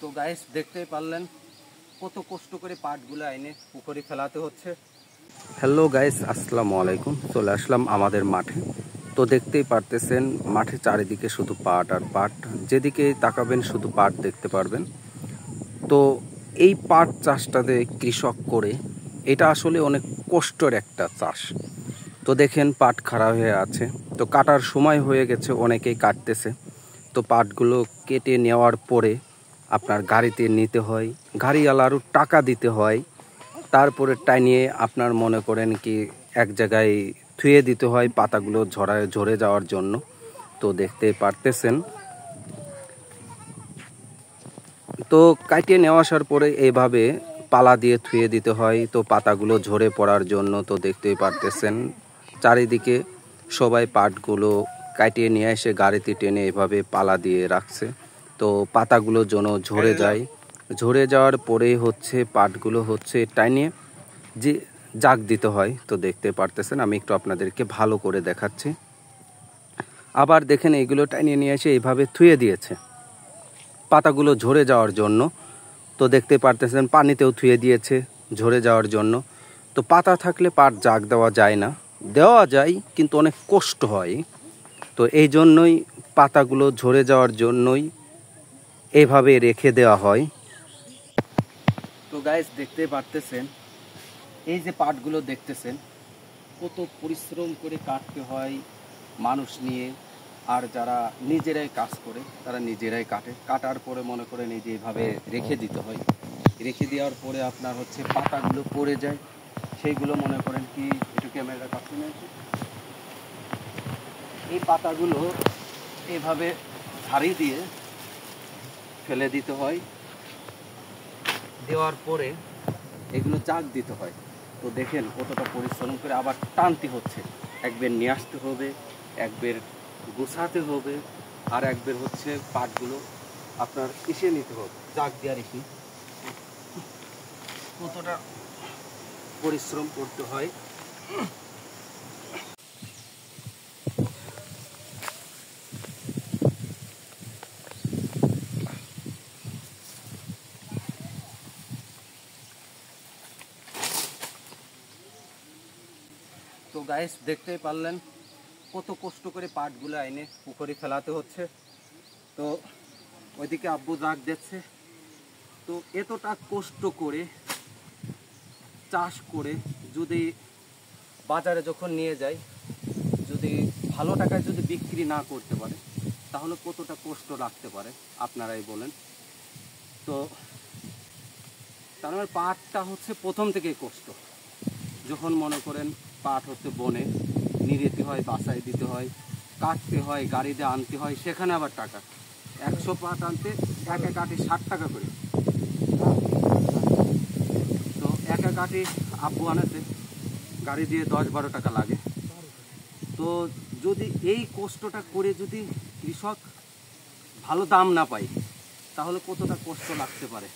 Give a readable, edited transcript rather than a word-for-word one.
তো গাইস দেখতেই পারলেন কত কষ্ট করে পাটগুলো এনে পুকুরে ফেলাতে হচ্ছে। হ্যালো গাইস, আসসালামু আলাইকুম। চলে আসলাম আমাদের মাঠে। তো দেখতেই পারতেছেন মাঠে চারিদিকে শুধু পাট আর পাট, যেদিকে তাকাবেন শুধু পাট দেখতে পারবেন। তো এই পাট চাষটাতে কৃষক করে, এটা আসলে অনেক কষ্টের একটা চাষ। তো দেখেন পাট খাড়া হয়ে আছে, তো কাটার সময় হয়ে গেছে, অনেকেই কাটতেছে। তো পাটগুলো কেটে নেওয়ার পরে আপনার গাড়িতে নিতে হয়, গাড়িওয়ালারও টাকা দিতে হয়, তারপরে টাইনিয়ে আপনার মনে করেন কি এক জায়গায় থুয়ে দিতে হয় পাতাগুলো ঝরে যাওয়ার জন্য। তো দেখতে পারতেছেন, তো কাটিয়ে নেওয়া আসার পরে এইভাবে পালা দিয়ে থুয়ে দিতে হয় তো পাতাগুলো ঝরে পড়ার জন্য। তো দেখতেই পারতেছেন চারিদিকে সবাই পাটগুলো কাটিয়ে নিয়ে এসে গাড়িতে টেনে এভাবে পালা দিয়ে রাখছে, তো পাতাগুলো যেন ঝরে যায়। ঝরে যাওয়ার পরেই হচ্ছে পাটগুলো হচ্ছে টাইনিয়ে যে জাগ দিতে হয়। তো দেখতে পারতেছেন, আমি একটু আপনাদেরকে ভালো করে দেখাচ্ছি। আবার দেখেন এইগুলো টাইনিয়ে নিয়ে এসে এইভাবে থুয়ে দিয়েছে পাতাগুলো ঝরে যাওয়ার জন্য। তো দেখতে পারতেছেন পানিতেও থুয়ে দিয়েছে ঝরে যাওয়ার জন্য। তো পাতা থাকলে পাট জাগ দেওয়া যায় না, দেওয়া যায় কিন্তু অনেক কষ্ট হয়। তো এই জন্যই পাতাগুলো ঝরে যাওয়ার জন্যই এইভাবে রেখে দেওয়া হয়। তো গাইস দেখতে পারতেছেন এই যে পাটগুলো দেখতেছেন কত পরিশ্রম করে কাটতে হয় মানুষ নিয়ে, আর যারা নিজেরাই কাজ করে তারা নিজেরাই কাটে। কাটার পরে মনে করেন এই যে এইভাবে রেখে দিতে হয়। রেখে দেওয়ার পরে আপনার হচ্ছে পাতাগুলো পড়ে যায়, সেইগুলো মনে করেন কি একটু ক্যামেরা কাছে নিয়েছে, এই পাতাগুলো এইভাবে ঝাড়ি দিয়ে ফেলে দিতে হয়। দেওয়ার পরে এগুলো জাগ দিতে হয়। তো দেখেন কতটা পরিশ্রম করে আবার টানতে হচ্ছে, একবার নিয়ে আসতে হবে, একবার গোছাতে হবে, আর একবার হচ্ছে পাটগুলো আপনার ইসে নিতে হবে, জাগ দেওয়ার ইসে। কতটা পরিশ্রম করতে হয়। তো গাইস দেখতেই পারলেন কত কষ্ট করে পাটগুলো এনে পুকুরে ফেলাতে হচ্ছে। তো ওইদিকে আব্বু জাগ দিচ্ছে। তো এতটা কষ্ট করে চাষ করে যদি বাজারে যখন নিয়ে যায়, যদি ভালো টাকায় যদি বিক্রি না করতে পারে, তাহলে কতটা কষ্ট লাগতে পারে আপনারাই বলেন। তো তার মানে পাটটা হচ্ছে প্রথম থেকেই কষ্ট। যখন মনে করেন পাট হচ্ছে বনে নিড়েতে হয়, বাসায় দিতে হয়, কাটতে হয়, গাড়িতে আনতে হয়, সেখানে আবার টাকা। 100 পাট আনতে এক কাঠি 60 টাকা করে। তো এক কাঠি আব্বু আনাতে গাড়ি দিয়ে 10-12 টাকা লাগে। তো যদি এই কষ্টটা করে যদি কৃষক ভালো দাম না পায়, তাহলে কতটা কষ্ট লাগতে পারে।